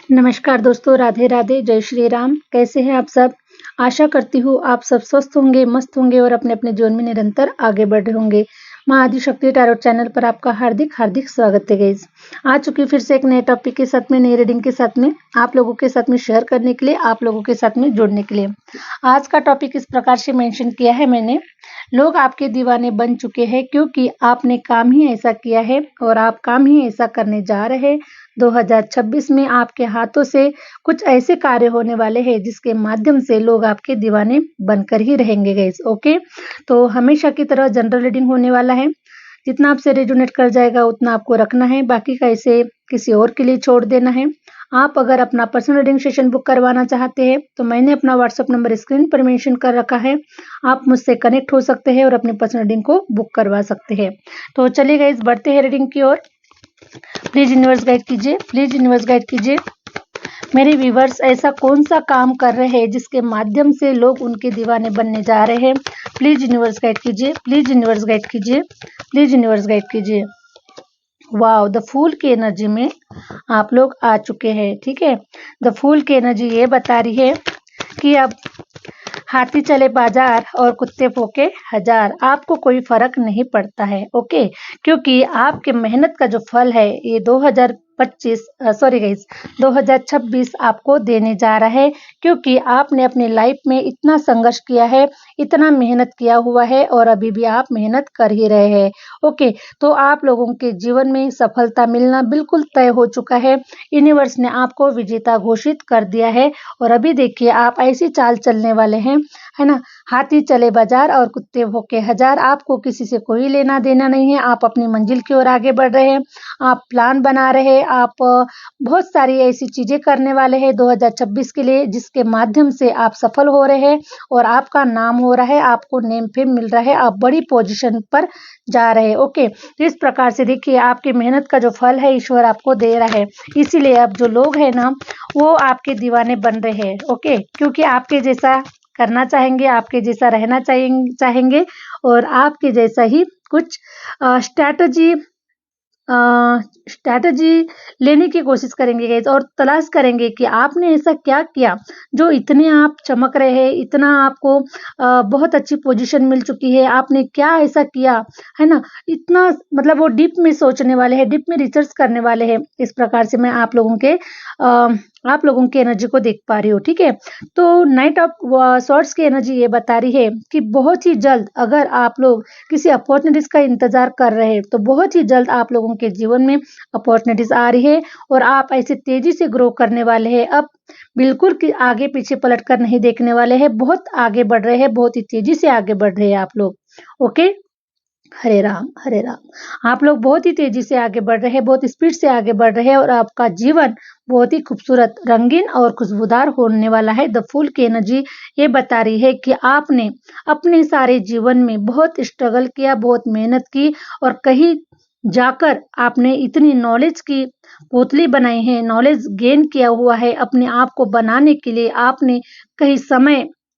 नमस्कार दोस्तों, राधे राधे, जय श्री राम। कैसे हैं आप सब? आशा करती हूँ आप सब स्वस्थ होंगे, मस्त होंगे और अपने अपने जीवन में निरंतर आगे बढ़ रहे होंगे। माँ आदिशक्ति टैरोट चैनल पर आपका हार्दिक हार्दिक स्वागत है गाइस। आ चुकी फिर से एक नए टॉपिक के साथ में, नई रीडिंग के साथ में, आप लोगों के साथ में शेयर करने के लिए, आप लोगों के साथ में जुड़ने के लिए। आज का टॉपिक इस प्रकार से मेंशन किया है मैंने, लोग आपके दीवाने बन चुके हैं क्योंकि आपने काम ही ऐसा किया है और आप काम ही ऐसा करने जा रहे हैं। 2026 में आपके हाथों से कुछ ऐसे कार्य होने वाले हैं जिसके माध्यम से लोग आपके दीवाने बनकर ही रहेंगे गाइस। ओके, तो हमेशा की तरह जनरल रीडिंग होने वाला है। जितना आपसे रेजोनेट कर जाएगा उतना आपको रखना है, बाकी का इसे किसी और के लिए छोड़ देना है। आप अगर अपना पर्सनल रीडिंग सेशन बुक करवाना चाहते हैं तो मैंने अपना व्हाट्सएप नंबर स्क्रीन पर मेंशन कर रखा है। आप मुझसे कनेक्ट हो सकते हैं और अपने पर्सनल रीडिंग को बुक करवा सकते हैं। तो चलिए गाइस, बढ़ते हैं रीडिंग की ओर। प्लीज यूनिवर्स गाइड कीजिए, प्लीज यूनिवर्स गाइड कीजिए। मेरे व्यूवर्स ऐसा कौन सा काम कर रहे हैं जिसके माध्यम से लोग उनके दीवाने बनने जा रहे हैं? प्लीज यूनिवर्स गाइड कीजिए, प्लीज यूनिवर्स गाइड कीजिए, प्लीज यूनिवर्स गाइड कीजिए। वाओ, द फूल की एनर्जी में आप लोग आ चुके हैं। ठीक है, द फूल की एनर्जी ये बता रही है कि अब हाथी चले बाजार और कुत्ते भौंके हजार, आपको कोई फर्क नहीं पड़ता है। ओके, क्योंकि आपके मेहनत का जो फल है ये 2026 आपको देने जा रहा है, क्योंकि आपने अपनी लाइफ में इतना संघर्ष किया है, इतना मेहनत किया हुआ है और अभी भी आप मेहनत कर ही रहे हैं। ओके, तो आप लोगों के जीवन में सफलता मिलना बिल्कुल तय हो चुका है। यूनिवर्स ने आपको विजेता घोषित कर दिया है और अभी देखिए आप ऐसी चाल चलने वाले हैं, है ना। हाथी चले बाजार और कुत्ते भौंके हजार, आपको किसी से कोई लेना देना नहीं है। आप अपनी मंजिल की ओर आगे बढ़ रहे हैं, आप प्लान बना रहे हैं, आप बहुत सारी ऐसी चीजें करने वाले हैं 2026 के लिए जिसके माध्यम से आप सफल हो रहे हैं और आपका नाम हो रहा है, आपको नेम फेम मिल रहा है, आप बड़ी पोजीशन पर जा रहे हैं। ओके, तो इस प्रकार से देखिए आपकी मेहनत का जो फल है ईश्वर आपको दे रहा है। इसीलिए अब जो लोग हैं ना वो आपके दीवाने बन रहे हैं। ओके, क्योंकि आपके जैसा करना चाहेंगे, आपके जैसा रहना चाहेंगे और आपके जैसा ही कुछ स्ट्रैटेजी स्ट्रैटेजी लेने की कोशिश करेंगे गाइस और तलाश करेंगे कि आपने ऐसा क्या किया जो इतने आप चमक रहे हैं, इतना आपको बहुत अच्छी पोजीशन मिल चुकी है। आपने क्या ऐसा किया, है ना। इतना मतलब वो डीप में सोचने वाले हैं, डीप में रिसर्च करने वाले हैं। इस प्रकार से मैं आप लोगों की एनर्जी को देख पा रही हूँ। ठीक है, तो नाइट ऑफ सॉर्ड्स की एनर्जी ये बता रही है कि बहुत ही जल्द अगर आप लोग किसी अपॉर्चुनिटीज का इंतजार कर रहे हैं तो बहुत ही जल्द आप लोगों के जीवन में अपॉर्चुनिटीज आ रही है और आप ऐसे तेजी से ग्रो करने वाले हैं। अब बिल्कुल कि आगे पीछे पलट कर नहीं देखने वाले हैं, बहुत आगे बढ़ रहे हैं, बहुत ही तेजी से आगे बढ़ रहे हैं आप लोग। ओके, हरे राम हरे राम। आप लोग बहुत ही तेजी से आगे बढ़ रहे हैं, बहुत स्पीड से आगे बढ़ रहे हैं और आपका जीवन बहुत ही खूबसूरत, रंगीन और खुशबूदार होने वाला है। द फूल की एनर्जी ये बता रही है कि आपने अपने सारे जीवन में बहुत स्ट्रगल किया, बहुत मेहनत की और कहीं जाकर आपने इतनी नॉलेज की पोतली बनाई है, नॉलेज गेन किया हुआ है। अपने आप को बनाने के लिए आपने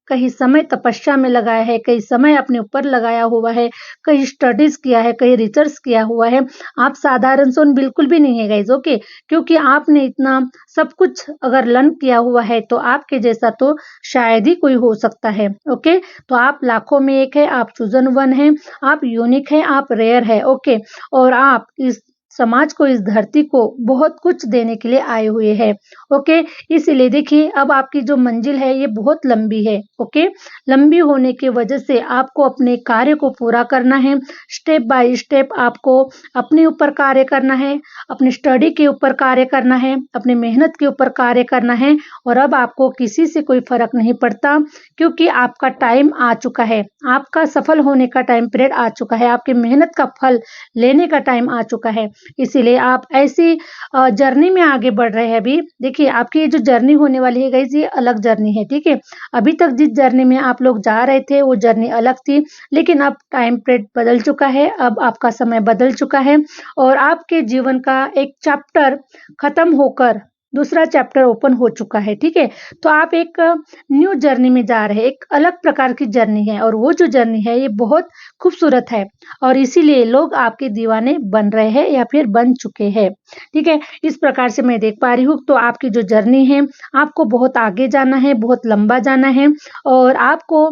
कहीं समय तपस्या में लगाया है, कहीं समय अपने ऊपर लगाया हुआ है, कहीं स्टडीज किया है, कहीं रिसर्च किया हुआ है। आप साधारण सोन बिल्कुल भी नहीं है गाइज। ओके, क्योंकि आपने इतना सब कुछ अगर लर्न किया हुआ है तो आपके जैसा तो शायद ही कोई हो सकता है। ओके, तो आप लाखों में एक है, आप चूजन वन है, आप यूनिक है, आप रेयर है। ओके, और आप इस समाज को, इस धरती को बहुत कुछ देने के लिए आए हुए हैं। ओके, इसीलिए देखिए अब आपकी जो मंजिल है ये बहुत लंबी है। ओके, लंबी होने की वजह से आपको अपने कार्य को पूरा करना है। स्टेप बाय स्टेप आपको अपने ऊपर कार्य करना है, अपनी स्टडी के ऊपर कार्य करना है, अपनी मेहनत के ऊपर कार्य करना है और अब आपको किसी से कोई फर्क नहीं पड़ता, क्योंकि आपका टाइम आ चुका है, आपका सफल होने का टाइम पीरियड आ चुका है, आपकी मेहनत का फल लेने का टाइम आ चुका है। इसीलिए आप ऐसी जर्नी में आगे बढ़ रहे हैं। अभी देखिए आपकी ये जो जर्नी होने वाली है गाइस, ये अलग जर्नी है। ठीक है, अभी तक जिस जर्नी में आप लोग जा रहे थे वो जर्नी अलग थी, लेकिन अब टाइम पीरियड बदल चुका है, अब आपका समय बदल चुका है और आपके जीवन का एक चैप्टर खत्म होकर दूसरा चैप्टर ओपन हो चुका है, ठीक है? तो आप एक न्यू जर्नी में जा रहे हैं, एक अलग प्रकार की जर्नी है और वो जो जर्नी है ये बहुत खूबसूरत है और इसीलिए लोग आपके दीवाने बन रहे हैं या फिर बन चुके हैं, ठीक है? इस प्रकार से मैं देख पा रही हूँ, तो आपकी जो जर्नी है, आपको बहुत आगे जाना है, बहुत लंबा जाना है और आपको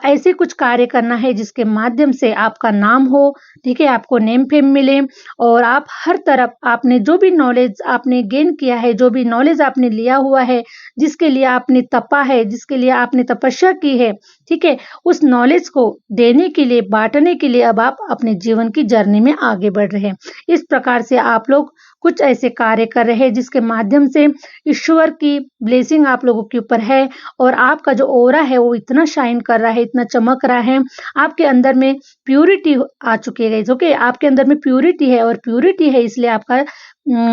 ऐसे कुछ कार्य करना है जिसके माध्यम से आपका नाम हो, ठीक है? आपको नेम फेम मिले और आप हर तरफ आपने जो भी नॉलेज आपने गेन किया है, जो भी नॉलेज आपने लिया हुआ है, जिसके लिए आपने तपा है, जिसके लिए आपने तपस्या की है, ठीक है? उस नॉलेज को देने के लिए, बाँटने के लिए अब आप अपने जीवन की जर्नी में आगे बढ़ रहे हैं। इस प्रकार से आप लोग कुछ ऐसे कार्य कर रहे हैं जिसके माध्यम से ईश्वर की ब्लेसिंग आप लोगों के ऊपर है और आपका जो ऑरा है वो इतना शाइन कर रहा है, इतना चमक रहा है, आपके अंदर में प्यूरिटी आ चुकी है गाइस, ओके? आपके अंदर में प्यूरिटी है और प्यूरिटी है इसलिए आपका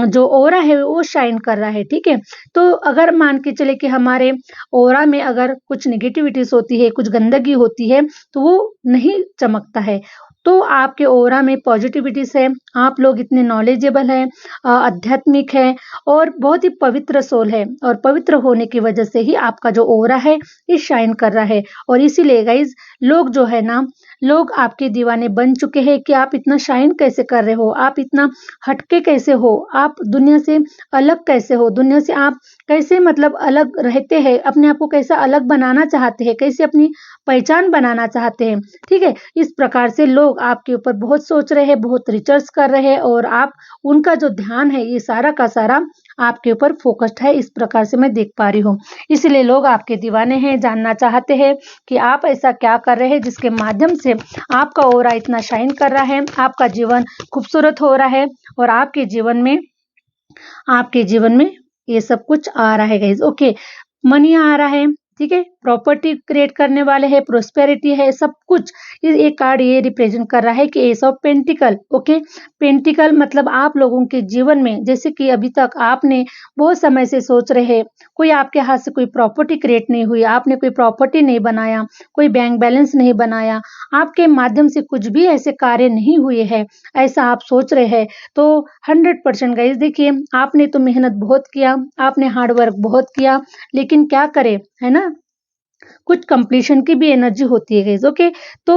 जो ऑरा है वो शाइन कर रहा है, ठीक है? तो अगर मान के चले कि हमारे ऑरा में अगर कुछ नेगेटिविटीज़ होती है, कुछ गंदगी होती है, तो वो नहीं चमकता है। तो आपके ऑरा में पॉजिटिविटीज़ है, आप लोग इतने नॉलेजेबल हैं, आध्यात्मिक हैं और बहुत ही पवित्र सोल है और पवित्र होने की वजह से ही आपका जो ऑरा है ये शाइन कर रहा है और इसीलिए गाइस लोग जो है ना, लोग आपके दीवाने बन चुके हैं कि आप इतना शाइन कैसे कर रहे हो, आप इतना हटके कैसे हो, आप दुनिया से अलग कैसे हो, दुनिया से आप कैसे मतलब अलग रहते हैं, अपने आप को कैसा अलग बनाना चाहते हैं, कैसे अपनी पहचान बनाना चाहते हैं, ठीक है? इस प्रकार से लोग आपके ऊपर बहुत सोच रहे हैं, बहुत रिसर्च कर रहे हैं और आप उनका जो ध्यान है ये सारा का सारा आपके ऊपर फोकस्ड है, इस प्रकार से मैं देख पा रही हूँ। इसलिए लोग आपके दीवाने हैं, जानना चाहते हैं कि आप ऐसा क्या कर रहे हैं जिसके माध्यम से आपका ऑरा इतना शाइन कर रहा है, आपका जीवन खूबसूरत हो रहा है और आपके जीवन में ये सब कुछ आ रहा है गाइस, ओके? मनी आ रहा है, ठीक है? प्रॉपर्टी क्रिएट करने वाले हैं, प्रॉस्पेरिटी है, सब कुछ ये कार्ड ये रिप्रेजेंट कर रहा है कि S of pentacle, okay? Pentacle मतलब आप लोगों के जीवन में जैसे कि अभी तक आपने बहुत समय से सोच रहे हैं, कोई आपके हाथ से कोई प्रॉपर्टी क्रिएट नहीं हुई, आपने कोई प्रॉपर्टी नहीं बनाया, कोई बैंक बैलेंस नहीं बनाया, आपके माध्यम से कुछ भी ऐसे कार्य नहीं हुए हैं, ऐसा आप सोच रहे हैं, तो 100% गाइस देखिए, आपने तो मेहनत बहुत किया, आपने हार्ड वर्क बहुत किया, लेकिन क्या करें, है ना? कुछ कंप्लीशन की भी एनर्जी होती है गाइस, ओके? तो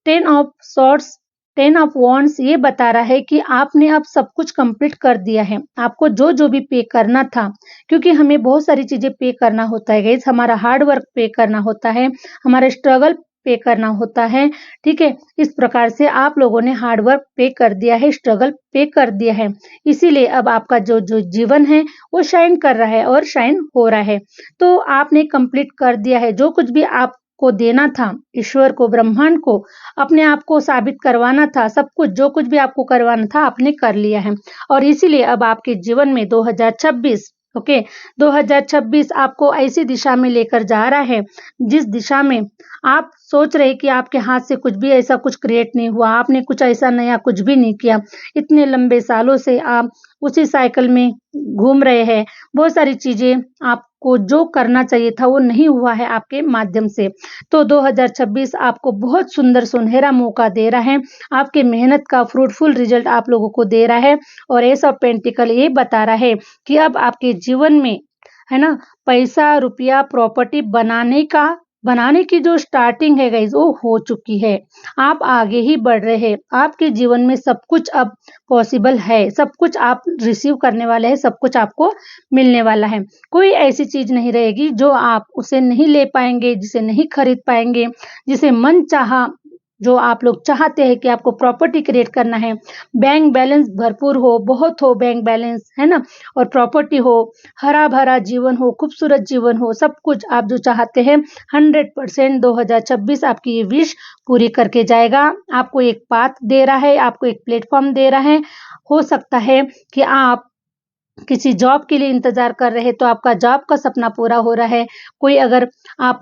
10 ऑफ सॉर्ड्स 10 ऑफ वॉन्ड्स ये बता रहा है कि आपने अब सब कुछ कंप्लीट कर दिया है। आपको जो-जो भी पे करना था, क्योंकि हमें बहुत सारी चीज़ें पे करना होता है गाइस, हमारा हार्ड वर्क पे करना होता है, हमारा स्ट्रगल पे करना होता है, ठीक है? इस प्रकार से आप लोगों ने हार्ड वर्क पे कर दिया है, स्ट्रगल पे कर दिया है। इसीलिए अब आपका जो जो जीवन है, वो शाइन कर रहा है और शाइन हो रहा है। तो आपने कंप्लीट कर दिया है, जो कुछ भी आपको देना था, ईश्वर को, ब्रह्मांड को, अपने आप को साबित करवाना था, सब कुछ जो कुछ भी आपको करवाना था, आपने कर लिया है। और इसीलिए अब आपके जीवन में 2026 ओके 2026 आपको ऐसी दिशा में लेकर जा रहा है, जिस दिशा में आप सोच रहे कि आपके हाथ से कुछ भी ऐसा कुछ क्रिएट नहीं हुआ, आपने कुछ ऐसा नया कुछ भी नहीं किया। इतने लंबे सालों से आप उसी साइकिल में घूम रहे हैं, बहुत सारी चीज़ें आपको जो करना चाहिए था वो नहीं हुआ है आपके माध्यम से। तो 2026 आपको बहुत सुंदर सुनहरा मौका दे रहा है, आपके मेहनत का फ्रूटफुल रिजल्ट आप लोगों को दे रहा है और एस ऑफ पेंटिकल ये बता रहा है कि अब आपके जीवन में, है ना, पैसा, रुपया, प्रॉपर्टी बनाने की जो स्टार्टिंग है गाइस वो हो चुकी है। आप आगे ही बढ़ रहे हैं, आपके जीवन में सब कुछ अब पॉसिबल है, सब कुछ आप रिसीव करने वाले हैं, सब कुछ आपको मिलने वाला है। कोई ऐसी चीज़ नहीं रहेगी जो आप उसे नहीं ले पाएँगे, जिसे नहीं खरीद पाएँगे, जिसे मन चाहा जो आप लोग चाहते हैं कि आपको प्रॉपर्टी क्रिएट करना है, बैंक बैलेंस भरपूर हो, बहुत हो बैंक बैलेंस, है ना? और प्रॉपर्टी हो, हरा-भरा जीवन हो, खूबसूरत जीवन हो, सब कुछ आप जो चाहते हैं 100% 2026 आपकी ये विश पूरी करके जाएगा। आपको एक पाथ दे रहा है, आपको एक प्लेटफ़ॉर्म दे रहा है। हो सकता है कि आप किसी जॉब के लिए इंतज़ार कर रहे हैं, तो आपका जॉब का सपना पूरा हो रहा है। कोई अगर आप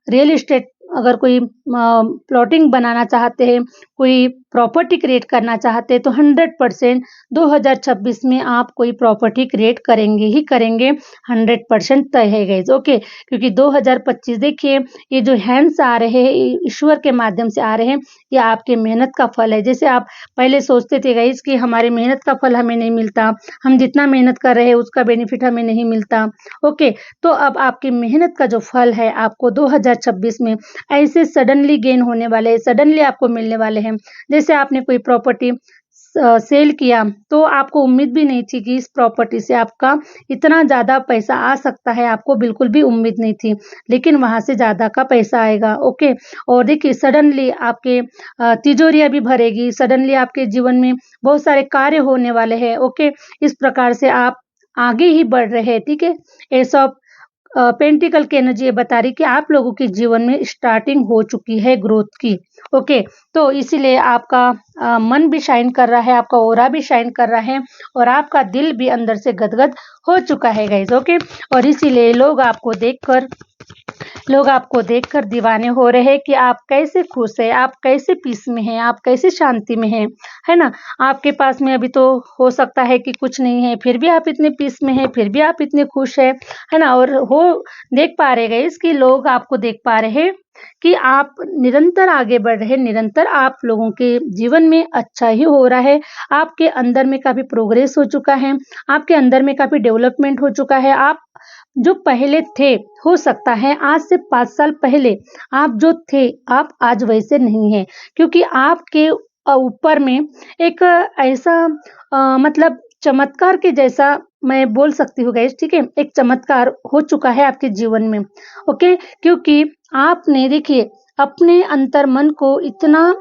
रियल एस्टेट अगर कोई प्लॉटिंग बनाना चाहते हैं, कोई प्रॉपर्टी क्रिएट करना चाहते हैं तो 100% 2026 में आप कोई प्रॉपर्टी क्रिएट करेंगे ही करेंगे, 100% तय है गाइस। ओके, क्योंकि 2025 देखिए ये जो हैंड्स आ रहे हैं ईश्वर के माध्यम से आ रहे हैं, ये आपके मेहनत का फल है। जैसे आप पहले सोचते थे गाइस कि हमारी मेहनत का फल हमें नहीं मिलता, हम जितना मेहनत कर रहे हैं उसका बेनिफिट हमें नहीं मिलता। ओके, तो अब आपकी मेहनत का जो फल है आपको 2026 में ऐसे सडनली गेन होने वाले हैं, सडनली आपको मिलने वाले हैं। जैसे आपने कोई प्रॉपर्टी सेल किया तो आपको उम्मीद भी नहीं थी कि इस प्रॉपर्टी से आपका इतना ज़्यादा पैसा आ सकता है, आपको बिल्कुल भी उम्मीद नहीं थी, लेकिन वहाँ से ज़्यादा का पैसा आएगा। ओके, और देखिए सडनली आपके तिजोरियाँ भी भरेगी, सडनली आपके जीवन में बहुत सारे कार्य होने वाले हैं। ओके, इस प्रकार से आप आगे ही बढ़ रहे हैं, ठीक है। एस ऑफ पेंटिकल की एनर्जी ये बता रही कि आप लोगों के जीवन में स्टार्टिंग हो चुकी है ग्रोथ की। ओके, तो इसीलिए आपका मन भी शाइन कर रहा है, आपका ऑरा भी शाइन कर रहा है और आपका दिल भी अंदर से गदगद हो चुका है गाइस। ओके, और इसीलिए लोग आपको देखकर दीवाने हो रहे हैं कि आप कैसे खुश हैं, आप कैसे पीस में हैं, आप कैसे शांति में हैं, है ना। आपके पास में अभी तो हो सकता है कि कुछ नहीं है, फिर भी आप इतने पीस में हैं, फिर भी आप इतने खुश हैं, है ना। और हो देख पा रहे गाइस कि लोग आपको देख पा रहे हैं कि आप निरंतर आगे बढ़ रहे हैं, निरंतर आप लोगों के जीवन में अच्छा ही हो रहा है। आपके अंदर में काफ़ी प्रोग्रेस हो चुका है, आपके अंदर में काफ़ी डेवलपमेंट हो चुका है। आप जो पहले थे, हो सकता है आज से 5 साल पहले आप जो थे, आप आज वैसे नहीं हैं, क्योंकि आपके ऊपर में एक ऐसा मतलब चमत्कार के जैसा मैं बोल सकती हूँ गाइस, ठीक है। एक चमत्कार हो चुका है आपके जीवन में। ओके, क्योंकि आपने देखिए अपने अंतर्मन को इतना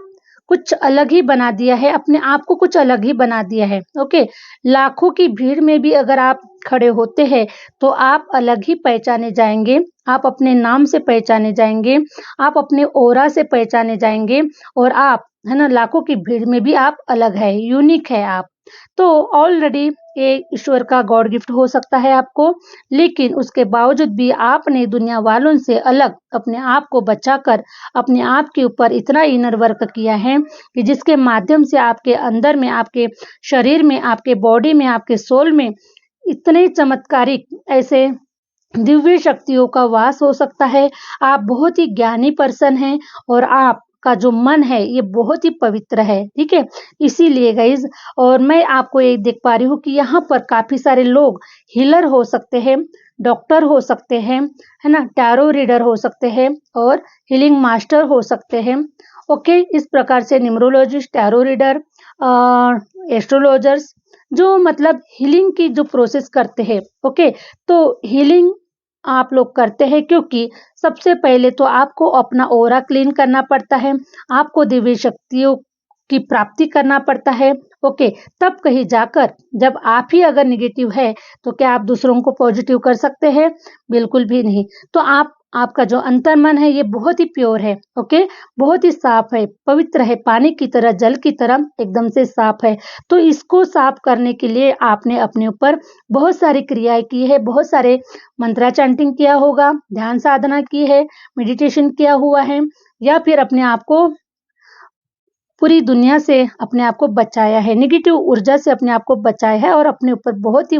कुछ अलग ही बना दिया है, अपने आप को कुछ अलग ही बना दिया है। ओके, लाखों की भीड़ में भी अगर आप खड़े होते हैं तो आप अलग ही पहचाने जाएंगे, आप अपने नाम से पहचाने जाएंगे, आप अपने ऑरा से पहचाने जाएंगे और आप, है ना, लाखों की भीड़ में भी आप अलग है, यूनिक है आप। तो ऑलरेडी ये ईश्वर का गॉड गिफ्ट हो सकता है आपको, लेकिन उसके बावजूद भी आपने दुनिया वालों से अलग अपने आप को बचाकर अपने आप के ऊपर इतना इनर वर्क किया है कि जिसके माध्यम से आपके अंदर में, आपके शरीर में, आपके बॉडी में, आपके सोल में इतने चमत्कारिक ऐसे दिव्य शक्तियों का वास हो सकता है। आप बहुत ही ज्ञानी पर्सन हैं और आपका जो मन है ये बहुत ही पवित्र है, ठीक है। इसीलिए गाइज, और मैं आपको ये देख पा रही हूँ कि यहाँ पर काफी सारे लोग हीलर हो सकते हैं, डॉक्टर हो सकते हैं, है ना, टैरो रीडर हो सकते हैं और हीलिंग मास्टर हो सकते हैं। ओके, इस प्रकार से न्यूमरोलॉजिस्ट, टैरो रीडर, एस्ट्रोलॉजर्स जो मतलब हीलिंग की जो प्रोसेस करते हैं। ओके, तो हीलिंग आप लोग करते हैं क्योंकि सबसे पहले तो आपको अपना ऑरा क्लीन करना पड़ता है, आपको दिव्य शक्तियों की प्राप्ति करना पड़ता है। ओके, तब कहीं जाकर जब आप ही अगर नेगेटिव है तो क्या आप दूसरों को पॉजिटिव कर सकते हैं? बिल्कुल भी नहीं। तो आपका जो अंतर्मन है ये बहुत ही प्योर है। ओके, बहुत ही साफ है, पवित्र है, पानी की तरह, जल की तरह एकदम से साफ है। तो इसको साफ करने के लिए आपने अपने ऊपर बहुत सारी क्रियाएं की है, बहुत सारे मंत्रा चैंटिंग किया होगा, ध्यान साधना की है, मेडिटेशन किया हुआ है, या फिर अपने आप को पूरी दुनिया से अपने आप को बचाया है, नेगेटिव ऊर्जा से अपने आप को बचाया है और अपने ऊपर बहुत ही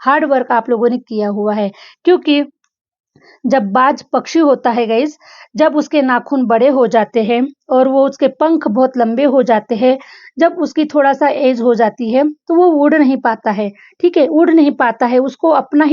हार्ड वर्क आप लोगों ने किया हुआ है। क्योंकि जब बाज पक्षी होता है गाइस, जब उसके नाखून बड़े हो जाते हैं और वो उसके पंख बहुत लंबे हो जाते हैं, जब उसकी थोड़ा-सा एज हो जाती है, तो वो उड़ नहीं पाता है, ठीक है? उड़ नहीं पाता है, उसको अपनी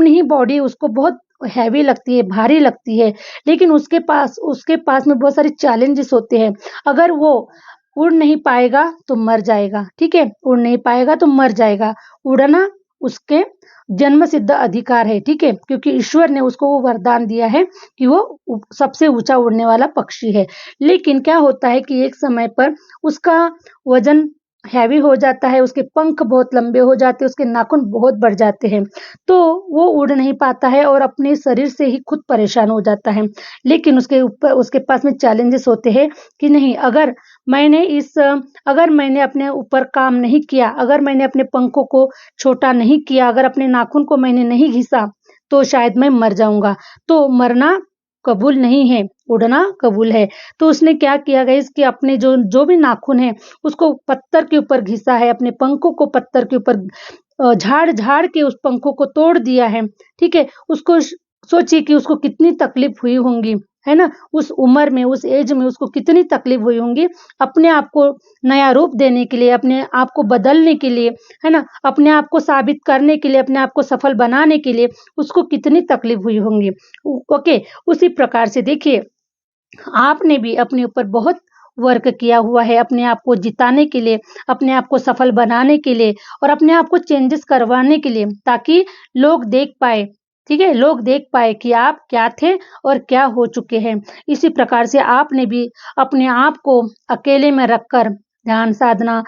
ही बॉडी उसको बहुत हैवी लगती है, भारी लगती है, लेकिन उसके पास में बहुत सारे चैलेंजेस होते हैं। अगर वो उड़ नहीं पाएगा तो मर जाएगा, ठीक है? उड़ नहीं पाएगा तो मर जाएगा। उड़ना उसके जन्म सिद्ध अधिकार है, ठीक है? क्योंकि ईश्वर ने उसको वो वरदान दिया है कि वो सबसे ऊंचा उड़ने वाला पक्षी है। लेकिन क्या होता है कि एक समय पर उसका वजन हैवी हो जाता है, उसके पंख बहुत लंबे हो जाते हैं, उसके नाखून बहुत बढ़ जाते हैं, तो वो उड़ नहीं पाता है और अपने शरीर से ही खुद परेशान हो जाता है। लेकिन उसके पास में चैलेंजेस होते हैं कि नहीं, अगर मैंने अपने ऊपर काम नहीं किया, अगर मैंने अपने पंखों को छोटा नहीं किया, अगर अपने नाखून को मैंने नहीं घिसा, तो शायद मैं मर जाऊँगा। तो मरना कबूल नहीं है, उड़ना कबूल है। तो उसने क्या किया गाइस कि अपने जो जो भी नाखून है उसको पत्थर के ऊपर घिसा है, अपने पंखों को पत्थर के ऊपर झाड़-झाड़ के उस पंखों को तोड़ दिया है, ठीक है? उसको सोचिए कि उसको कितनी तकलीफ हुई होंगी, है ना? उस उम्र में, उस एज में उसको कितनी तकलीफ हुई होंगी, अपने आप को नया रूप देने के लिए, अपने आप को बदलने के लिए, है ना? अपने आप को साबित करने के लिए, अपने आप को सफल बनाने के लिए उसको कितनी तकलीफ हुई होंगी। ओके, उसी प्रकार से देखिए आपने भी अपने ऊपर बहुत वर्क किया हुआ है, अपने आप को जिताने के लिए, अपने आप को सफल बनाने के लिए और अपने आप को चेंजेस करवाने के लिए, ताकि लोग देख पाएँ, ठीक है? लोग देख पाएँ कि आप क्या थे और क्या हो चुके हैं। इसी प्रकार से आपने भी अपने आप को अकेले में रखकर ध्यान साधना,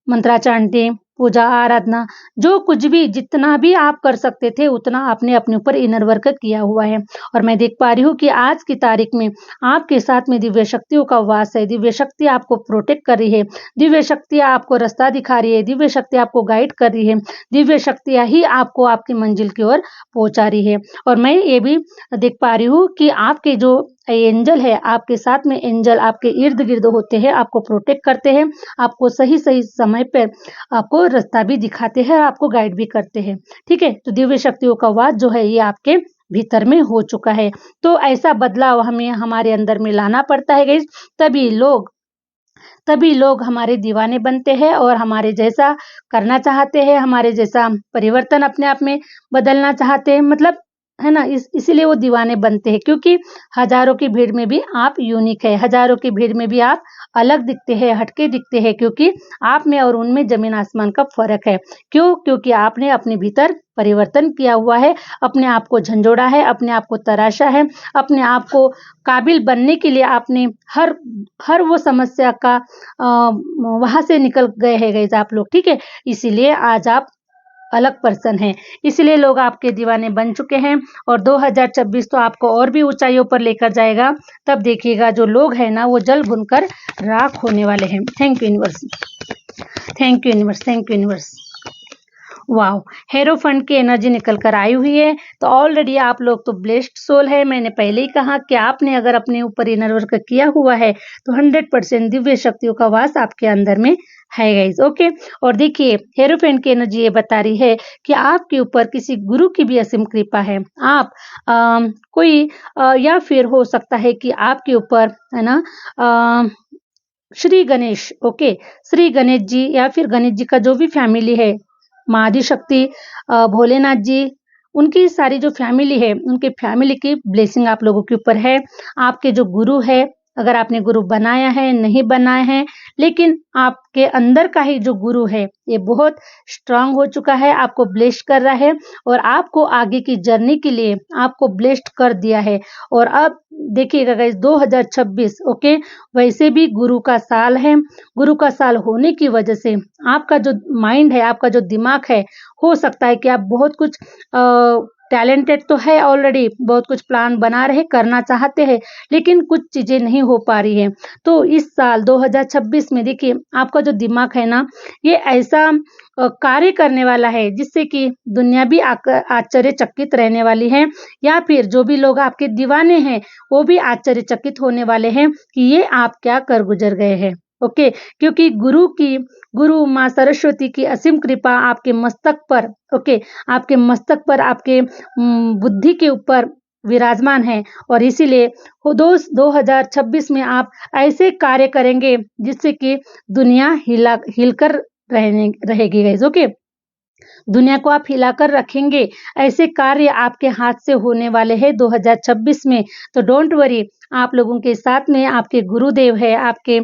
मंत्राचांटी, पूजा आराधना, जो कुछ भी जितना भी आप कर सकते थे उतना आपने अपने ऊपर इनर वर्क किया हुआ है। और मैं देख पा रही हूँ कि आज की तारीख में आपके साथ में दिव्य शक्तियों का वास है, दिव्य शक्ति आपको प्रोटेक्ट कर रही है, दिव्य शक्ति आपको रास्ता दिखा रही है, दिव्य शक्ति आपको गाइड कर रही है, दिव्य शक्तियाँ ही आपको आपकी मंजिल की ओर पहुँचा रही है। और मैं ये भी देख पा रही हूँ कि आपके जो एंजल है, आपके साथ में एंजल आपके इर्द-गिर्द होते हैं, आपको प्रोटेक्ट करते हैं, आपको सही-सही समय पे आपको रास्ता भी दिखाते हैं, आपको गाइड भी करते हैं, ठीक है? तो दिव्य शक्तियों का वास जो है ये आपके भीतर में हो चुका है। तो ऐसा बदलाव हमें हमारे अंदर में लाना पड़ता है गाइस, तभी लोग हमारे दीवाने बनते हैं और हमारे जैसा करना चाहते हैं, हमारे जैसा परिवर्तन अपने आप में बदलना चाहते हैं, मतलब है ना? इसीलिए वो दीवाने बनते हैं, क्योंकि हज़ारों की भीड़ में भी आप यूनिक है, हज़ारों की भीड़ में भी आप अलग दिखते हैं, हटके दिखते हैं, क्योंकि आप में और उनमें ज़मीन आसमान का फ़र्क है। क्यों? क्योंकि आपने अपने भीतर परिवर्तन किया हुआ है, अपने आप को झंझोड़ा है, अपने आप को तराशा है, अपने आप को काबिल बनने के लिए आपने हर हर वो समस्या का वहाँ से निकल गए हैं गाइस आप लोग, ठीक है? इसीलिए आज आप अलग पर्सन हैं, इसलिए लोग आपके दीवाने बन चुके हैं और 2026 तो आपको और भी ऊँचाइयों पर लेकर जाएगा। तब देखिएगा जो लोग हैं ना, वो जल भुनकर राख होने वाले हैं। Thank you universe, thank you universe, thank you universe. Wow! Hierophant की एनर्जी निकल कर आई हुई है, तो ऑलरेडी आप लोग तो ब्लेस्ड सोल है। मैंने पहले ही कहा कि आपने अगर अपने ऊपर इनर वर्क किया हुआ है, तो 100% दिव्य शक्तियों का वास आपके अंदर में है गाइस, ओके? और देखिए हेरोफेंट की एनर्जी ये बता रही है कि आपके ऊपर किसी गुरु की भी असीम कृपा है। आप कोई या फिर हो सकता है कि आपके ऊपर है ना श्री गणेश, ओके? श्री गणेश जी या फिर गणेश जी का जो भी फैमिली है, माँ आदिशक्ति, भोलेनाथ जी, उनकी सारी जो फैमिली है, उनके फैमिली की ब्लेसिंग आप लोगों के ऊपर है। आपके जो गुरु है, अगर आपने गुरु बनाया है, नहीं बनाया है, लेकिन आपके अंदर का ही जो गुरु है, ये बहुत स्ट्रांग हो चुका है, आपको ब्लेस्ड कर रहा है और आपको आगे की जर्नी के लिए आपको ब्लेस्ड कर दिया है। और अब देखिएगा गाइस 2026, ओके? वैसे भी गुरु का साल है, गुरु का साल होने की वजह से आपका जो माइंड है, आपका जो दिमाग है, हो सकता है कि आप बहुत कुछ टैलेंटेड तो है ऑलरेडी, बहुत कुछ प्लान बना रहे, करना चाहते हैं, लेकिन कुछ चीज़ें नहीं हो पा रही हैं। तो इस साल 2026 में देखिए आपका जो दिमाग है ना, ये ऐसा कार्य करने वाला है जिससे कि दुनिया भी आश्चर्यचकित रहने वाली है, या फिर जो भी लोग आपके दीवाने हैं, वो भी आश्चर्यचकित होने वाले हैं कि ये आप क्या कर गुजर गए हैं, ओके? क्योंकि गुरु माँ सरस्वती की असीम कृपा आपके मस्तक पर, ओके? आपके मस्तक पर, आपके बुद्धि के ऊपर विराजमान है और इसीलिए 2026 में आप ऐसे कार्य करेंगे जिससे कि दुनिया हिलकर रहेगी गाइस, ओके? दुनिया को आप हिलाकर रखेंगे, ऐसे कार्य आपके हाथ से होने वाले हैं 2026 में। तो डोंट वरी, आप लोगों के साथ में आपके गुरुदेव है, आपके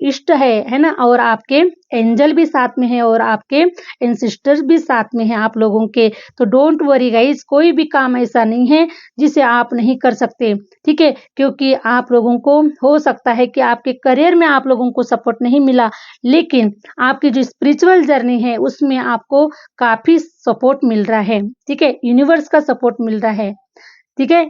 इष्ट है ना? और आपके एंजल भी साथ में है और आपके एंसेस्टर्स भी साथ में हैं आप लोगों के। तो डोंट वरी गाइस, कोई भी काम ऐसा नहीं है जिसे आप नहीं कर सकते, ठीक है? क्योंकि आप लोगों को हो सकता है कि आपके करियर में आप लोगों को सपोर्ट नहीं मिला, लेकिन आपकी जो स्पिरिचुअल जर्नी है उसमें आपको काफ़ी सपोर्ट मिल रहा है, ठीक है? यूनिवर्स का सपोर्ट मिल रहा है, ठीक है?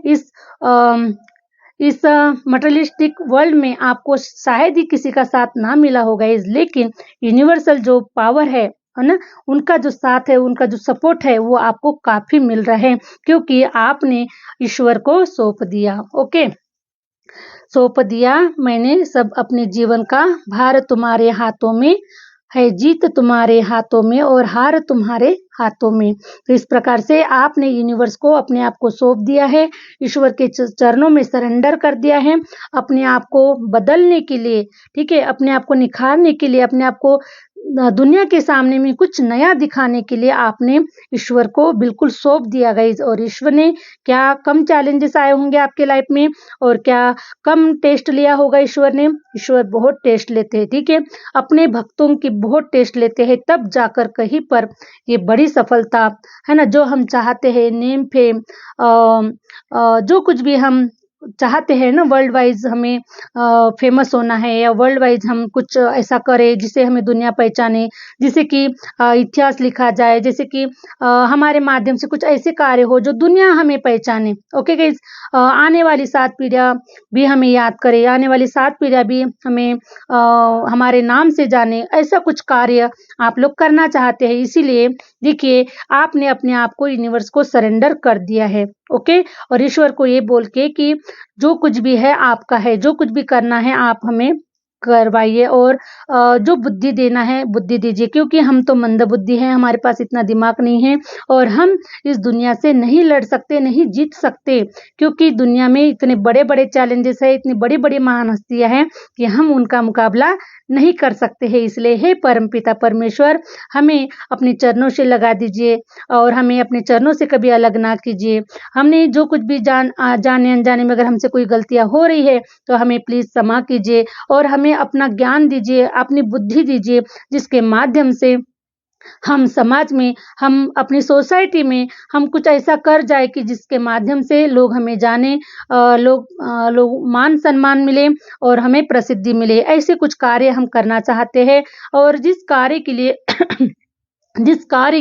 इस मटेरियलिस्टिक वर्ल्ड में आपको शायद ही किसी का साथ ना मिला होगा, लेकिन यूनिवर्सल जो पावर है है ना, उनका जो साथ है, उनका जो सपोर्ट है वो आपको काफ़ी मिल रहा है क्योंकि आपने ईश्वर को सौंप दिया। ओके, सौंप दिया मैंने सब अपने जीवन का, भार तुम्हारे हाथों में है, जीत तुम्हारे हाथों में और हार तुम्हारे हाथों में। तो इस प्रकार से आपने यूनिवर्स को अपने आप को सौंप दिया है, ईश्वर के चरणों में सरेंडर कर दिया है, अपने आप को बदलने के लिए, ठीक है, अपने आप को निखारने के लिए, अपने आप को दुनिया के सामने में कुछ नया दिखाने के लिए आपने ईश्वर को बिल्कुल सौंप दिया गाइस। और ईश्वर ने क्या कम चैलेंजेस आए होंगे आपके लाइफ में और क्या कम टेस्ट लिया होगा ईश्वर ने। ईश्वर बहुत टेस्ट लेते हैं, ठीक है, अपने भक्तों की बहुत टेस्ट लेते हैं, तब जाकर कहीं पर ये बड़ी सफलता, है ना, जो हम चाहते हैं, नेम फेम, जो कुछ भी हम चाहते हैं ना, वर्ल्ड वाइज हमें फेमस होना है या वर्ल्ड वाइज हम कुछ ऐसा करें जिसे हमें दुनिया पहचाने, जिसे कि इतिहास लिखा जाए, जैसे कि हमारे माध्यम से कुछ ऐसे कार्य हो जो दुनिया हमें पहचाने। ओके गाइज, आने वाली 7 पीढ़ियाँ भी हमें याद करे, आने वाली 7 पीढ़ियाँ भी हमें हमारे नाम से जाने, ऐसा कुछ कार्य आप लोग करना चाहते हैं। इसीलिए देखिए, आपने अपने आप को यूनिवर्स को सरेंडर कर दिया है। ओके, और ईश्वर को ये बोल के कि जो कुछ भी है आपका है, जो कुछ भी करना है आप हमें करवाइए और जो बुद्धि देना है बुद्धि दीजिए, क्योंकि हम तो मंदबुद्धि हैं, हमारे पास इतना दिमाग नहीं है और हम इस दुनिया से नहीं लड़ सकते, नहीं जीत सकते, क्योंकि दुनिया में इतने बड़े-बड़े चैलेंजेस है, इतनी बड़ी-बड़ी महान हस्तियाँ हैं कि हम उनका मुकाबला नहीं कर सकते हैं। इसलिए हे परमपिता परमेश्वर, हमें अपने चरणों से लगा दीजिए और हमें अपने चरणों से कभी अलग ना कीजिए। हमने जो कुछ भी जाने अनजाने में अगर हमसे कोई गलतियाँ हो रही है तो हमें प्लीज़ क्षमा कीजिए और हमें अपना ज्ञान दीजिए, अपनी बुद्धि दीजिए, जिसके माध्यम से हम समाज में, हम अपनी सोसाइटी में हम कुछ ऐसा कर जाए कि जिसके माध्यम से लोग हमें जाने, लोग मान सम्मान मिले और हमें प्रसिद्धि मिले। ऐसे कुछ कार्य हम करना चाहते हैं और जिस कार्य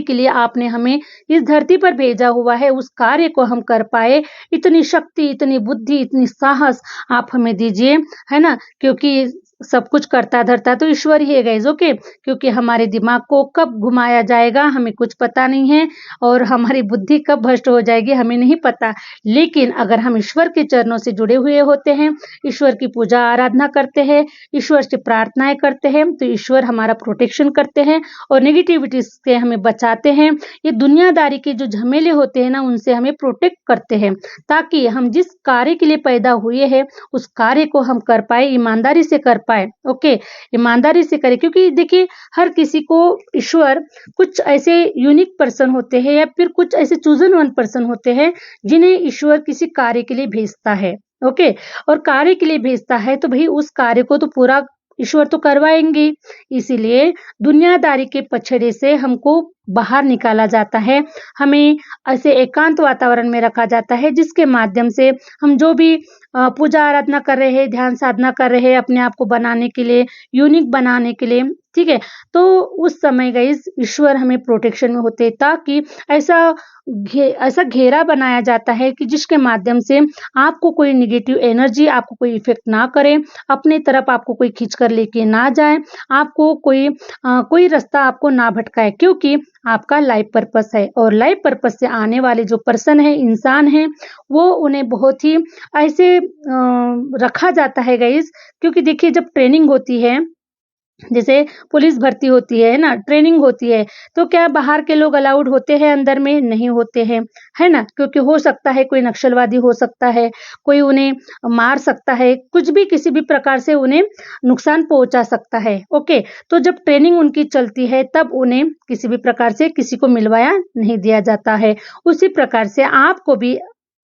के लिए आपने हमें इस धरती पर भेजा हुआ है, उस कार्य को हम कर पाए, इतनी शक्ति, इतनी बुद्धि, इतनी साहस आप हमें दीजिए, है ना? क्योंकि सब कुछ करता धरता तो ईश्वर ही है गाइस। ओके, क्योंकि हमारे दिमाग को कब घुमाया जाएगा हमें कुछ पता नहीं है और हमारी बुद्धि कब भ्रष्ट हो जाएगी हमें नहीं पता। लेकिन अगर हम ईश्वर के चरणों से जुड़े हुए होते हैं, ईश्वर की पूजा आराधना करते हैं, ईश्वर से प्रार्थनाएं करते हैं, तो ईश्वर हमारा प्रोटेक्शन करते हैं और नेगेटिविटी से हमें बचाते हैं। ये दुनियादारी के जो झमेले होते हैं ना, उनसे हमें प्रोटेक्ट करते हैं, ताकि हम जिस कार्य के लिए पैदा हुए हैं उस कार्य को हम कर पाए, ईमानदारी से कर पाए। ओके, ईमानदारी से करें, क्योंकि देखिए हर किसी को ईश्वर कुछ ऐसे यूनिक पर्सन होते हैं या फिर कुछ ऐसे चूजन वन पर्सन होते हैं जिन्हें ईश्वर किसी कार्य के लिए भेजता है। ओके, और कार्य के लिए भेजता है तो भाई उस कार्य को तो पूरा ईश्वर तो करवाएंगे। इसीलिए दुनियादारी के पछड़े से हमको बाहर निकाला जाता है, हमें ऐसे एकांत वातावरण में रखा जाता है जिसके माध्यम से हम जो भी पूजा आराधना कर रहे हैं, ध्यान साधना कर रहे हैं, अपने आप को बनाने के लिए, यूनिक बनाने के लिए, ठीक है, तो उस समय गाइस ईश्वर हमें प्रोटेक्शन में होते हैं, ताकि ऐसा घेरा बनाया जाता है कि जिसके माध्यम से आपको कोई नेगेटिव एनर्जी, आपको कोई इफेक्ट ना करे, अपने तरफ आपको कोई खींच कर लेके ना जाए, आपको कोई रास्ता आपको ना भटकाए, क्योंकि आपका लाइफ पर्पस है और लाइफ पर्पस से आने वाले जो पर्सन है, इंसान है, वो उन्हें बहुत ही ऐसे रखा जाता है गाइस। क्योंकि देखिए जब ट्रेनिंग होती है, जैसे पुलिस भर्ती होती है ना, ट्रेनिंग होती है, तो क्या बाहर के लोग अलाउड होते हैं अंदर में? नहीं होते हैं, है ना? क्योंकि हो सकता है कोई नक्सलवादी हो सकता है, कोई उन्हें मार सकता है, कुछ भी किसी भी प्रकार से उन्हें नुकसान पहुंचा सकता है। ओके, तो जब ट्रेनिंग उनकी चलती है तब उन्हें किसी भी प्रकार से किसी को मिलवाया नहीं दिया जाता है। उसी प्रकार से आपको भी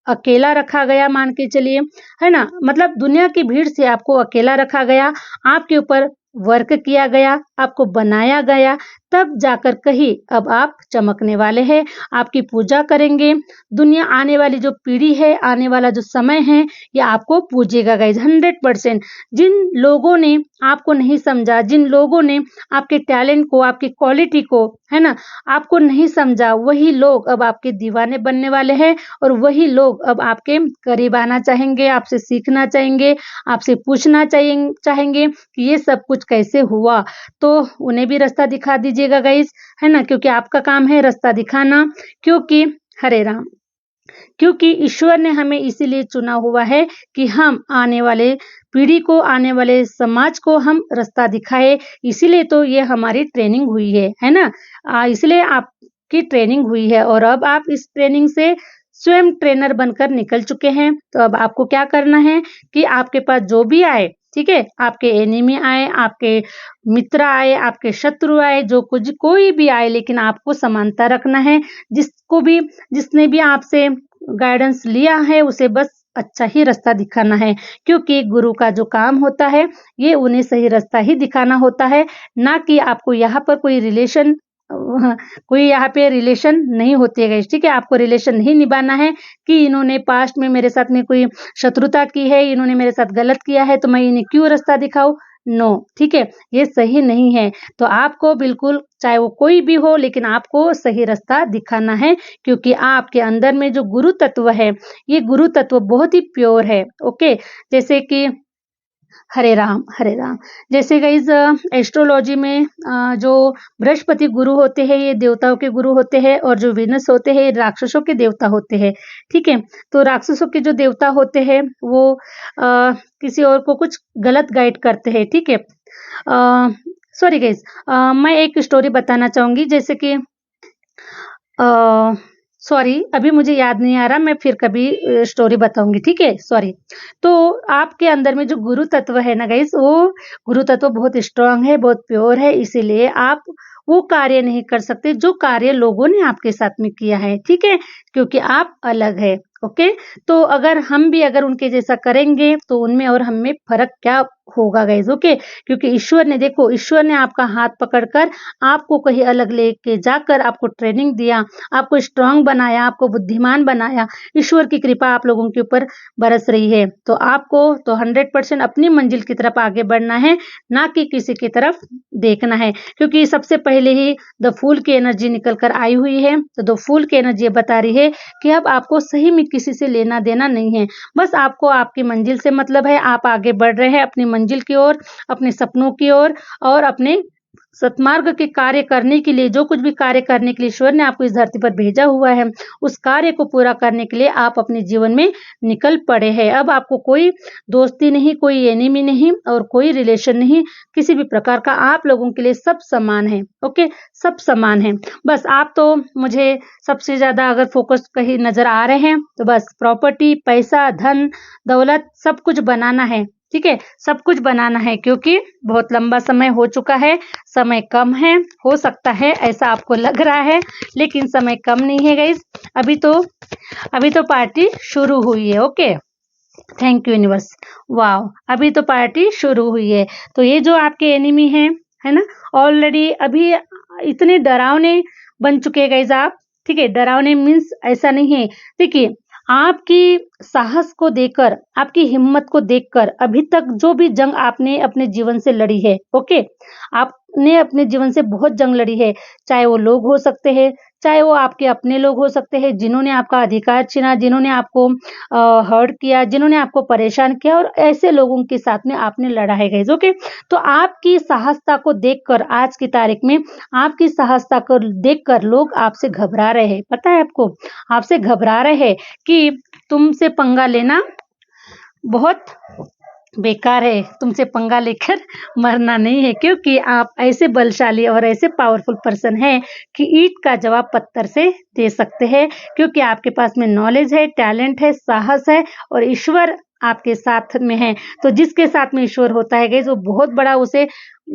अकेला रखा गया, मान के चलिए, है ना? मतलब दुनिया की भीड़ से आपको अकेला रखा गया, आपके ऊपर वर्क किया गया, आपको बनाया गया, तब जाकर कहीं अब आप चमकने वाले हैं, आपकी पूजा करेंगे। दुनिया, आने वाली जो पीढ़ी है, आने वाला जो समय है, ये आपको पूजेगा गाइस 100%। जिन लोगों ने आपको नहीं समझा, जिन लोगों ने आपके टैलेंट को, आपकी क्वालिटी को, है ना, आपको नहीं समझा, वही लोग अब आपके दीवाने बनने वाले हैं और वही लोग अब आपके करीब आना चाहेंगे, आपसे सीखना चाहेंगे, आपसे पूछना चाहेंगे कि ये सब कुछ कैसे हुआ। तो उन्हें भी रास्ता दिखा दीजिए। दीजिएगा गाइस, है ना? क्योंकि आपका काम है रास्ता दिखाना, क्योंकि हरे राम, क्योंकि ईश्वर ने हमें इसीलिए चुना हुआ है कि हम आने वाले पीढ़ी को, आने वाले समाज को हम रास्ता दिखाए। इसीलिए तो ये हमारी ट्रेनिंग हुई है ना? इसलिए आपकी ट्रेनिंग हुई है और अब आप इस ट्रेनिंग से स्वयं ट्रेनर बनकर निकल चुके हैं। तो अब आपको क्या करना है कि आपके पास जो भी आए, ठीक है? आपके एनिमी आए, आपके मित्र आए, आपके शत्रु आए, जो कुछ कोई भी आए, लेकिन आपको समानता रखना है। जिसने भी आपसे गाइडेंस लिया है उसे बस अच्छा ही रास्ता दिखाना है, क्योंकि गुरु का जो काम होता है ये उन्हें सही रास्ता ही दिखाना होता है, ना कि आपको यहाँ पर कोई यहाँ पे रिलेशन नहीं होती है गाइस, ठीक है? आपको रिलेशन नहीं निभाना है कि इन्होंने पास्ट में मेरे साथ में कोई शत्रुता की है, इन्होंने मेरे साथ गलत किया है तो मैं इन्हें क्यों रास्ता दिखाऊं? नो, ठीक है? ये सही नहीं है। तो आपको बिल्कुल, चाहे वो कोई भी हो, लेकिन आपको सही रास्ता दिखाना है, क्योंकि आपके अंदर में जो गुरु तत्व है, ये गुरु तत्व बहुत ही प्योर है। ओके, जैसे कि हरे राम, हरे राम। जैसे गाइस एस्ट्रोलॉजी में जो बृहस्पति गुरु होते हैं ये देवताओं के गुरु होते हैं, और जो वीनस होते हैं ये राक्षसों के देवता होते हैं, ठीक है? तो राक्षसों के जो देवता होते हैं वो किसी और को कुछ गलत गाइड करते हैं, ठीक है? सॉरी गाइस, मैं एक स्टोरी बताना चाहूंगी, जैसे कि सॉरी, अभी मुझे याद नहीं आ रहा, मैं फिर कभी स्टोरी बताऊंगी, ठीक है? सॉरी। तो आपके अंदर में जो गुरु तत्व है ना गाइस, वो गुरु तत्व बहुत स्ट्रांग है, बहुत प्योर है, इसीलिए आप वो कार्य नहीं कर सकते जो कार्य लोगों ने आपके साथ में किया है, ठीक है? क्योंकि आप अलग है। ओके, तो अगर उनके जैसा करेंगे तो उनमें और हम में फर्क क्या होगा गाइस? ओके, क्योंकि ईश्वर ने आपका हाथ पकड़कर आपको कहीं अलग लेके जाकर आपको ट्रेनिंग दिया, आपको स्ट्रांग बनाया, आपको बुद्धिमान बनाया। ईश्वर की कृपा आप लोगों के ऊपर बरस रही है, तो आपको तो 100% अपनी मंजिल की तरफ आगे बढ़ना है, ना कि किसी की तरफ देखना है, क्योंकि सबसे पहले ही द फूल की एनर्जी निकल कर आई हुई है। तो द फूल की एनर्जी ये बता रही है कि अब आपको सही में किसी से लेना देना नहीं है, बस आपको आपकी मंजिल से मतलब है। आप आगे बढ़ रहे हैं अपनी मंजिल की ओर, अपने सपनों की ओर, और अपने सत्मार्ग के कार्य करने के लिए, जो कुछ भी कार्य करने के लिए ईश्वर ने आपको इस धरती पर भेजा हुआ है, उस कार्य को पूरा करने के लिए आप अपने जीवन में निकल पड़े हैं। अब आपको कोई दोस्ती नहीं, कोई एनिमी नहीं, और कोई रिलेशन नहीं, किसी भी प्रकार का। आप लोगों के लिए सब समान है। ओके, सब समान है। बस आप तो मुझे सबसे ज्यादा अगर फोकस कहीं नजर आ रहे हैं तो बस प्रॉपर्टी, पैसा, धन दौलत सब कुछ बनाना है, ठीक है? सब कुछ बनाना है, क्योंकि बहुत लंबा समय हो चुका है, समय कम है। हो सकता है ऐसा आपको लग रहा है, लेकिन समय कम नहीं है गाइस। अभी तो पार्टी शुरू हुई है। Okay, thank you universe. Wow, अभी तो पार्टी शुरू हुई है। तो ये जो आपके एनिमी हैं, है ना, ऑलरेडी अभी इतने डरावने बन चुके हैं गाइस आप, ठीक है? डरावने मीन्स ऐसा नहीं है, देखिए, आपकी साहस को देखकर, आपकी हिम्मत को देखकर, अभी तक जो भी जंग आपने अपने जीवन से लड़ी है, ओके, आपने अपने जीवन से बहुत जंग लड़ी है, चाहे वो लोग हो सकते हैं, चाहे वो आपके अपने लोग हो सकते हैं, जिन्होंने आपका अधिकार छीना, जिन्होंने आपको हर्ट किया, जिन्होंने आपको परेशान किया, और ऐसे लोगों के साथ में आपने लड़ा है गाइस। ओके, तो आपकी साहसता को देखकर, आज की तारीख में आपकी साहसता को देखकर लोग आपसे घबरा रहे हैं। पता है आपको, आपसे घबरा रहे हैं कि तुमसे पंगा लेना बहुत बेकार है, तुमसे पंगा लेकर मरना नहीं है, क्योंकि आप ऐसे बलशाली और ऐसे पावरफुल पर्सन हैं कि ईंट का जवाब पत्थर से दे सकते हैं, क्योंकि आपके पास में नॉलेज है, टैलेंट है, साहस है, और ईश्वर आपके साथ में है। तो जिसके साथ में ईश्वर होता है गाइस, वो बहुत बड़ा, उसे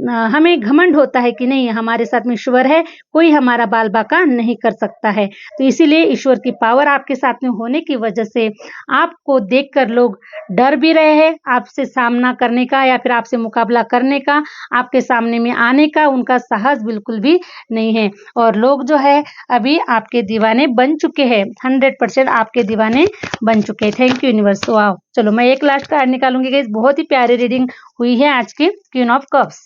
हमें घमंड होता है कि नहीं, हमारे साथ में ईश्वर है, कोई हमारा बाल बाका नहीं कर सकता है। तो इसीलिए ईश्वर की पावर आपके साथ में होने की वजह से आपको देखकर लोग डर भी रहे हैं, आपसे सामना करने का या फिर आपसे मुकाबला करने का, आपके सामने में आने का उनका साहस बिल्कुल भी नहीं है। और लोग जो है अभी आपके दीवाने बन चुके हैं, 100% आपके दीवाने बन चुके हैं। Thank you universe. वाओ, चलो मैं एक लास्ट कार्ड निकालूंगी गाइस। बहुत ही प्यारी रीडिंग हुई है आज की। Queen of cups,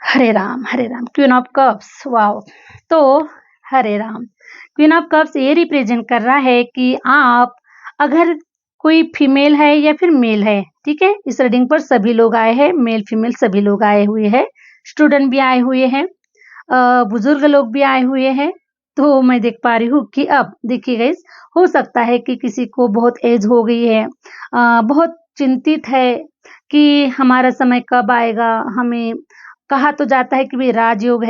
Hare Ram, Hare Ram. Queen of cups, wow. तो हरे राम, क्वीन ऑफ कप्स ये रिप्रेजेंट कर रहा है कि आप, अगर कोई फीमेल है या फिर मेल है, ठीक है, इस रीडिंग पर सभी लोग आए हैं, मेल फीमेल सभी लोग आए हुए हैं, स्टूडेंट भी आए हुए हैं, बुजुर्ग लोग भी आए हुए हैं। तो मैं देख पा रही हूँ कि अब देखिए गाइस, हो सकता है कि किसी को बहुत एज हो गई है, बहुत चिंतित है कि हमारा समय कब आएगा। हमें कहा तो जाता है कि भाई राजयोग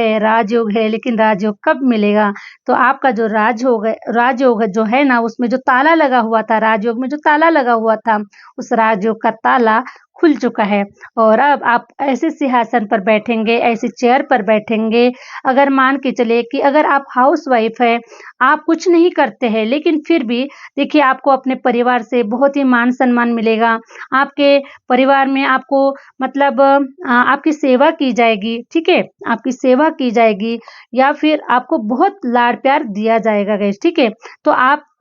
है, लेकिन राजयोग कब मिलेगा? तो आपका जो राजयोग जो है ना, उसमें जो ताला लगा हुआ था, राजयोग में जो ताला लगा हुआ था, उस राजयोग का ताला खुल चुका है। और अब आप ऐसे सिंहासन पर बैठेंगे, ऐसी चेयर पर बैठेंगे। अगर मान के चले कि अगर आप हाउसवाइफ है, आप कुछ नहीं करते हैं, लेकिन फिर भी देखिए आपको अपने परिवार से बहुत ही मान सम्मान मिलेगा। आपके परिवार में आपको मतलब आपकी सेवा की जाएगी, ठीक है? आपकी सेवा की जाएगी या फिर आपको बहुत लाड प्यार दिया जाएगा गाइस, ठीक है? तो आपको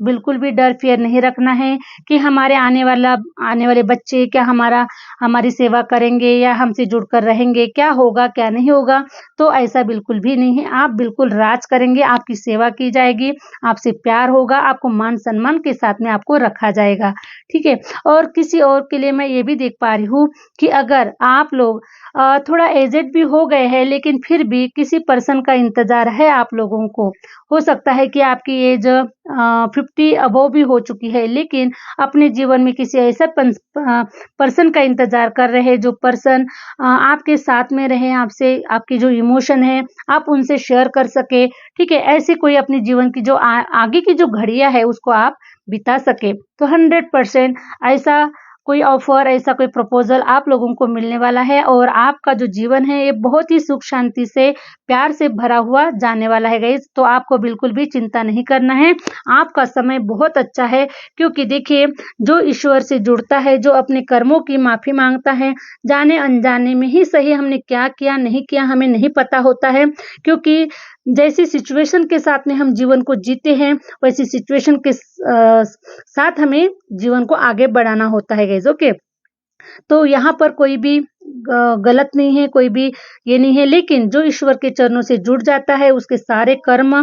बिल्कुल भी डर फ़ियर नहीं रखना है कि हमारे आने वाले बच्चे क्या हमारी सेवा करेंगे या हमसे जुड़कर रहेंगे, क्या होगा, क्या नहीं होगा? तो ऐसा बिल्कुल भी नहीं है। आप बिल्कुल राज करेंगे, आपकी सेवा की जाएगी, आपसे प्यार होगा, आपको मान-सम्मान के साथ में आपको रखा जाएगा, ठीक है? और किसी और के लिए मैं ये भी देख पा रही हूँ कि अगर आप लोग थोड़ा एजेड भी हो गए हैं, लेकिन फिर भी किसी पर्सन का इंतज़ार है आप लोगों को। हो सकता है कि आपकी एज 50 अबव भी हो चुकी है, लेकिन अपने जीवन में किसी ऐसा पर्सन का इंतज़ार कर रहे हैं, जो पर्सन आपके साथ में रहे, आपसे आपकी जो इमोशन है, आप उनसे शेयर कर सकें, ठीक है? ऐसे कोई अपने जीवन की जो आगे की जो घड़ियाँ है, उसको आप बिता सकें। तो 100% ऐसा कोई ऑफ़र, ऐसा कोई प्रपोज़ल आप लोगों को मिलने वाला है और आपका जो जीवन है, ये बहुत ही सुख शांति से, प्यार से भरा हुआ जाने वाला है गाइज़। तो आपको बिल्कुल भी चिंता नहीं करना है। आपका समय बहुत अच्छा है, क्योंकि देखिए जो ईश्वर से जुड़ता है, जो अपने कर्मों की माफ़ी माँगता है, जाने-अनजाने में ही सही हमने क्या किया, नहीं किया, हमें नहीं पता होता है। क्योंकि जैसी सिचुएशन के साथ में हम जीवन को जीते हैं, वैसी सिचुएशन के साथ हमें जीवन को आगे बढ़ाना होता है गाइज़, ओके? तो यहाँ पर कोई भी गलत नहीं है, कोई भी ये नहीं है, लेकिन जो ईश्वर के चरणों से जुड़ जाता है, उसके सारे कर्म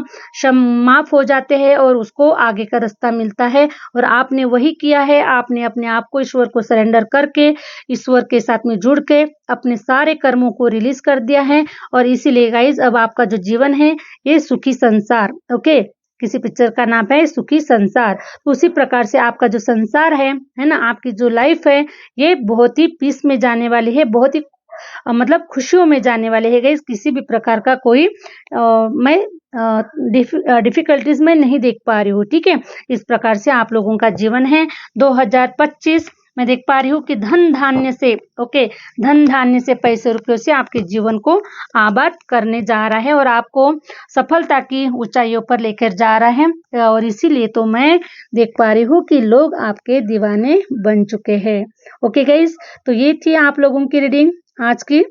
माफ़ हो जाते हैं और उसको आगे का रास्ता मिलता है। और आपने वही किया है, आपने अपने आप को ईश्वर को सरेंडर करके, ईश्वर के साथ में जुड़ के, अपने सारे कर्मों को रिलीज़ कर दिया है और इसीलिए गाइज़ अब आपका जो जीवन है, ये सुखी संसार, ओके? किसी पिक्चर का नाम है सुखी संसार। तो उसी प्रकार से आपका जो संसार है ना? आपकी जो लाइफ़ है, ये बहुत ही पीस में जाने वाली है, बहुत ही मतलब खुशियों में जाने वाले हैं गाइस। किसी भी प्रकार का कोई मैं डिफ़िकल्टीज़ में नहीं देख पा रही हूँ, ठीक है? इस प्रकार से आप लोगों का जीवन है 2025 मैं देख पा रही हूँ कि धन-धान्य से, ओके, धन-धान्य से, पैसे-रुपयों से आपके जीवन को आबाद करने जा रहा है और आपको सफलता की ऊँचाइयों पर लेकर जा रहा है और इसीलिए तो मैं देख पा रही हूँ कि लोग आपके दीवाने बन चुके हैं। ओके गाइस, तो ये थी आप लोगों की रीडिंग आज की।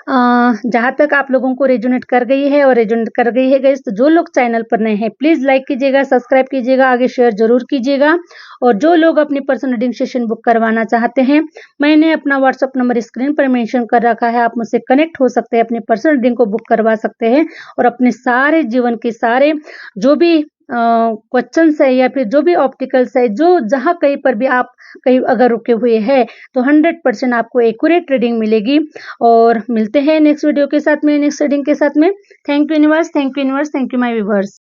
जहाँ तक आप लोगों को रेजोनेट कर गई है और रेजोनेट कर गई है गाइस, तो जो लोग चैनल पर नए हैं प्लीज़ लाइक कीजिएगा, सब्सक्राइब कीजिएगा, आगे शेयर ज़रूर कीजिएगा और जो लोग अपनी पर्सनल रीडिंग सेशन बुक करवाना चाहते हैं, मैंने अपना व्हाट्सएप नंबर स्क्रीन पर मेंशन कर रखा है, आप मुझसे कनेक्ट हो सकते हैं, अपनी पर्सनल रीडिंग को बुक करवा सकते हैं और अपने सारे जीवन के सारे जो भी क्वेश्चन्स है या फिर जो भी ऑब्स्टिकल्स है, जो जहाँ कहीं पर भी आप कहीं अगर रुके हुए हैं, तो 100% आपको एक्यूरेट रीडिंग मिलेगी और मिलते हैं नेक्स्ट वीडियो के साथ में, नेक्स्ट रीडिंग के साथ में। Thank you universe, thank you universe, thank you my viewers.